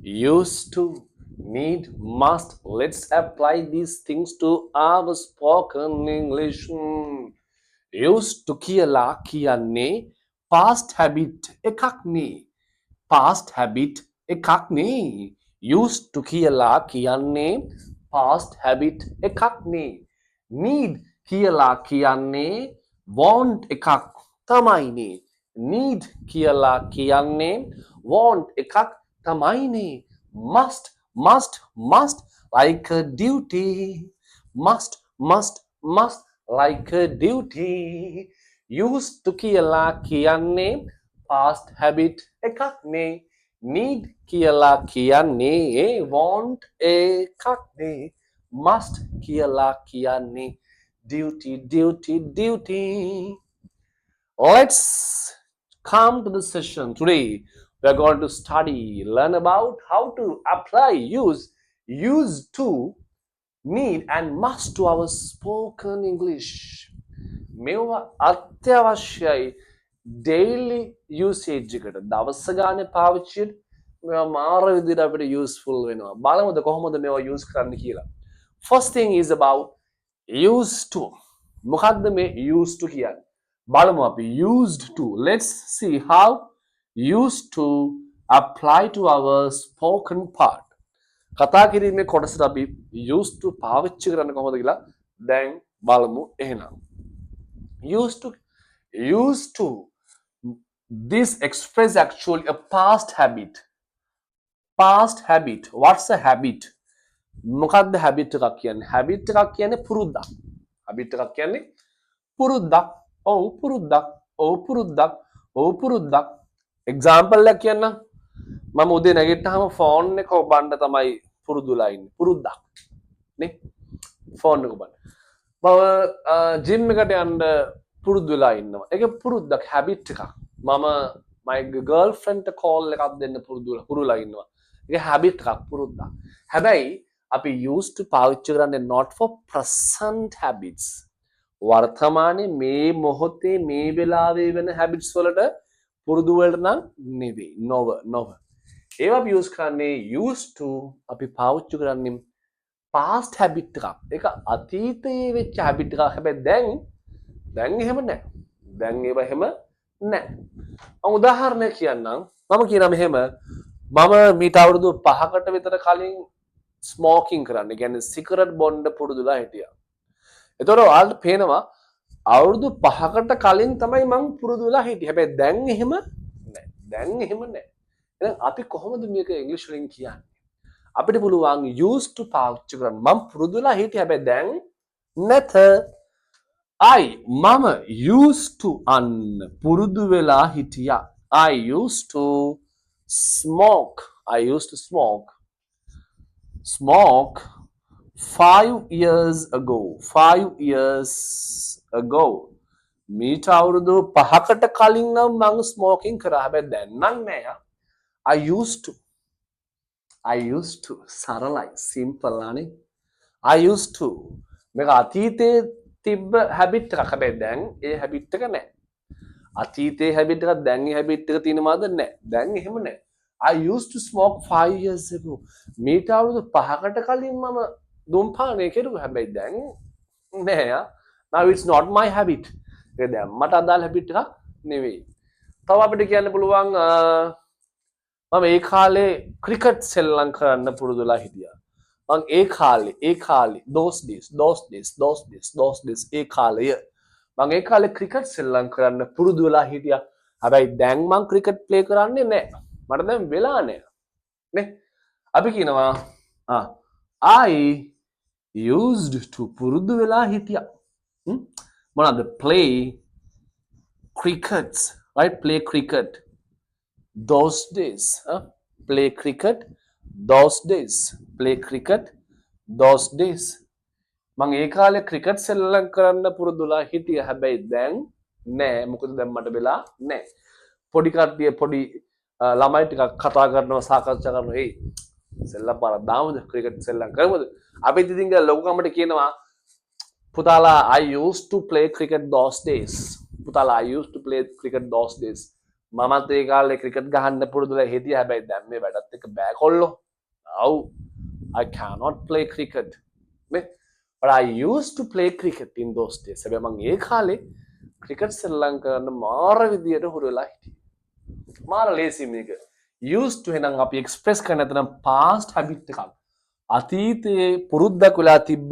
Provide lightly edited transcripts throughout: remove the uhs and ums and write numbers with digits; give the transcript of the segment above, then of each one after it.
used to, need, must. Let's apply these things to our spoken English. Used to කියලා කියන්නේ past habit එකක් නේ. past habit එකක් නේ. used to කියලා කියන්නේ past habit එකක් නේ. need කියලා කියන්නේ want එකක් තමයිනේ. need කියලා කියන්නේ want එකක් තමයිනේ. must like a duty. must like a duty. used to කියලා කියන්නේ past habit එකක් නේ. need කියලා කියන්නේ want එකක් නේ. must කියලා කියන්නේ duty. Let's come to the session. Today we are going to learn about how to apply use to, need and must to our spoken English. මේවා අත්‍යවශ්‍යයි daily usage එකට. දවස ගානේ පාවිච්චියට මේවා මාර විදිහට අපිට useful වෙනවා. බලමුද කොහොමද මේවා use කරන්න කියලා. First thing is about used to. මොකක්ද මේ used to කියන්නේ? බලමු අපි used to. Let's see how used to apply to our spoken part. කතා කිරීමේ කොටසට අපි used to පාවිච්චි කරන්න කොහොමද කියලා දැන් බලමු එහෙනම්. used to this express actually a past habit. What's a habit? මොකක්ද habit එකක් කියන්නේ? habit එකක් කියන්නේ පුරුද්දක්. habit එකක් කියන්නේ පුරුද්දක්. පුරුද්දක්. example එකක් කියන්න. මම උදේ නැගිට්ටාම ෆෝන් එක ඔබන්න තමයි පුරුදුලා ඉන්නේ. පුරුද්දක්. නේ? ෆෝන් එක ඔබන්න. මම ජිම් එකට යන්න පුරුදු වෙලා ඉන්නවා. ඒක පුරුද්දක් habit එකක්. මම my girlfriend call එකක් දෙන්න පුරුදුලා ඉන්නවා. ඒක habit එකක් පුරුද්දක්. හැබැයි අපි used to පාවිච්චි කරන්නේ not for present habits. වර්තමානයේ මේ මොහොතේ මේ වෙලාවේ වෙන habits වලට පුරුදු වලට නම් නෙවෙයි. නොව. ඒවා අපි use කරන්නේ used to අපි පාවිච්චි කරන්නේ past habit එකක්. ඒක අතීතයේ වෙච්ච habit එකක්. හැබැයි දැන් එහෙම නැහැ. දැන් ඒව එහෙම නැහැ. මම උදාහරණයක් කියන්නම්. මම කියනවා මෙහෙම මම මීට අවුරුදු 5කට විතර කලින් ස්මෝකින් කරන්න. ඒ කියන්නේ සිගරට් බොන්න පුරුදුලා හිටියා. එතකොට ඔයාලට පේනවා අවුරුදු 5කට කලින් තමයි මම පුරුදු වෙලා හිටියේ. හැබැයි දැන් එහෙම නැහැ. එහෙනම් අපි කොහොමද මේක ඉංග්‍රීසි වලින් කියන්නේ? අපිට පුළුවන් used to පාවිච්චි කරන්න. මම පුරුදු වෙලා හිටියේ හැබැයි දැන් නැත. මම used to අන්න පුරුදු වෙලා හිටියා. I used to smoke 5 years ago. මීට අවුරුදු 5කට කලින් නම් මම ස්මෝකින් කරා. හැබැයි දැන් නම් නෑ. I used to සරලයි simple අනේ. I used to මේක අතීතයේ තිබ්බ habit එකක්. හැබැයි දැන් ඒ habit එක නෑ. අතීතයේ habit එකක් දැන් ඒ habit එක තියෙනවද නෑ. දැන් එහෙම නෑ. I used to smoke 5 years ago. මීට අවුරුදු 5කට කලින් මම දුම්පානය කෙරුවා. හැබැයි දැන් නෑ. Now it's not my habit. ඒක දැන් මට අදාළ habit එකක් නෙවෙයි. තව අපිට කියන්න පුළුවන් මම ඒ කාලේ ක්‍රිකට් සෙල්ලම් කරන්න පුරුදුලා හිටියා. මම ඒ කාලේ those days ඒ කාලය මම ඒ කාලේ ක්‍රිකට් සෙල්ලම් කරන්න පුරුදු වෙලා හිටියා. හැබැයි දැන් මම ක්‍රිකට් ප්ලේ කරන්නේ නැහැ. මට දැන් වෙලා නැහැ. නේ? අපි කියනවා I used to පුරුදු වෙලා හිටියා. මොනවාද? play cricket, right? play cricket those days. play cricket those days. මම ඒ කාලේ ක්‍රිකට් සෙල්ලම් කරන්න පුරුදුලා හිටියා. හැබැයි දැන් නෑ. මොකද දැන් මට වෙලා නෑ. පොඩි කට්ටිය පොඩි ළමයි ටිකක් කතා කරනවා සාකච්ඡා කරනවා. "ඒ සෙල්ලම් පාරක් දාමුද? ක්‍රිකට් සෙල්ලම් කරමුද?" අපි ඉතින් ලොකු කමට කියනවා Putala, I used to play cricket those days. I used to play cricket those days. මමත් ඒ කාලේ ක්‍රිකට් ගහන්න පුරුදුලා හිටියා හැබැයි දැන් මේ වැඩත් එක්ක බෑ කොල්ලෝ. Now I cannot play cricket. නේ? But I used to play cricket in those days. හැබැයි මම ඒ කාලේ ක්‍රිකට් සෙල්ලම් කරන්න මාර විදියට හුරු වෙලා හිටියේ. මාර ලේසි මේක. used to එහෙනම් අපි එක්ස්ප්‍රෙස් කරන්න නැත්නම් past habit එකක්. අතීතයේ පුරුද්දක් වෙලා තිබ්බ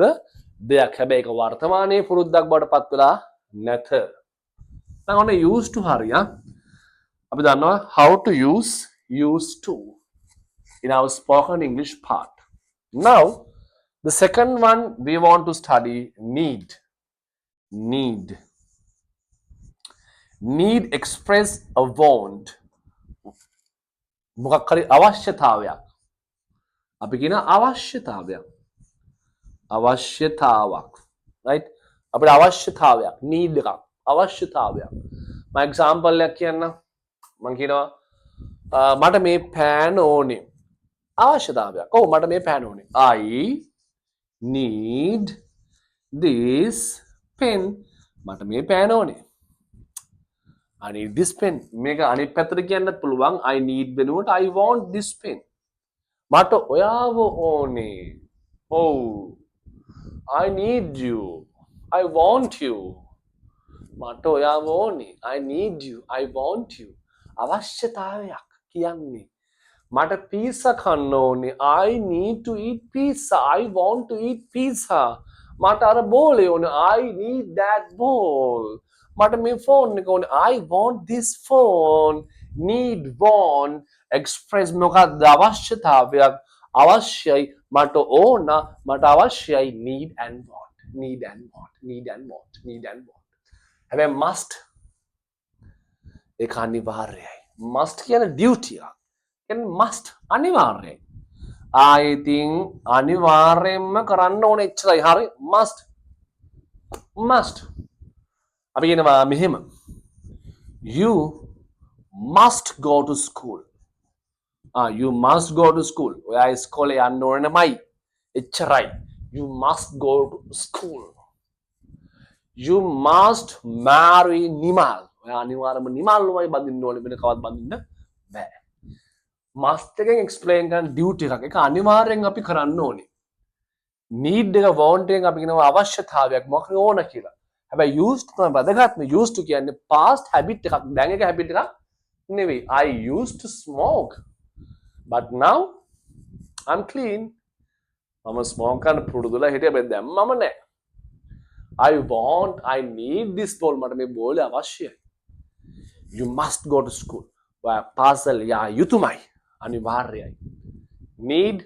දෙයක්. හැබැයි ඒක වර්තමානයේ පුරුද්දක් බවට පත් වෙලා නැත. දැන් ඔන්න used to හරිය. අපි දන්නවා how to use used to in our spoken English part. Now, the second one we want to study need. Need. Need express a want. මොකක් හරි අවශ්‍යතාවයක්. අපි කියන අවශ්‍යතාවයක්. අවශ්‍යතාවක්. right? අපිට අවශ්‍යතාවයක් need එකක්. අවශ්‍යතාවයක්. මම example එකක් කියන්න. මම කියනවා මට මේ පෑන් ඕනේ. අවශ්‍යතාවයක්. ඔව් මට මේ පෑන් ඕනේ. I need this pen. මට මේ පෑන් ඕනේ. I need this pen. මේක අනිත් පැත්තට කියන්නත් පුළුවන්. I need වෙනුවට I want this pen. මට ඔයාව ඕනේ. ඔව්. I need you. I want you. මට ඔයාව ඕනේ. I need you. I want you. අවශ්‍යතාවයක් කියන්නේ. මට පීසා කන්න ඕනේ. I need to eat pizza. I want to eat pizza. මට අර බෝලේ ඕනේ. I need that ball. මට මේ ෆෝන් එක ඕනේ. I want this phone. Need, want, express මොකක්ද අවශ්‍යතාවයක්. අවශ්‍යයි මට ඕන මට අවශ්‍යයි need and want. Need and want. Need and want. Need and want. හැබැයි must ඒක අනිවාර්යයි. must කියන duty එකක්. කියන්නේ must අනිවාර්යයි. I think අනිවාර්යයෙන්ම කරන්න ඕනේ එච්චරයි. හරි must. must. අපි කියනවා මෙහෙම. You must go to school. You must go to school. ඔයා ඉස්කෝලේ යන්න ඕනමයි. එච්චරයි. You must go to school. You must marry Nimal. ඔයා අනිවාර්යයෙන්ම නිමල්වයි බඳින්න ඕනේ වෙන කවත් බඳින්න බෑ. must එකෙන් explain කරන duty එකක්. ඒක අනිවාර්යෙන් අපි කරන්න ඕනේ. need එක want එකෙන් අපි කියනවා අවශ්‍යතාවයක් මොකක්ද ඕන කියලා. හැබැයි used තමයි වැදගත්ම. used to කියන්නේ past habit එකක්. දැන් ඒක habit එකක් නෙවෙයි. I used to smoke. But now I'm clean. මම smoke කරන්න පුරුදුලා හිටියා. හැබැයි දැන් මම නෑ. I need this ball. මට මේ බෝලේ අවශ්‍යයි. You must go to school. පාසල් යා යුතුමයි. අනිවාර්යයි. Need,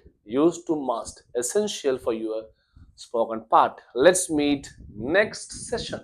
used to, must. Essential for your spoken part. Let's meet next session.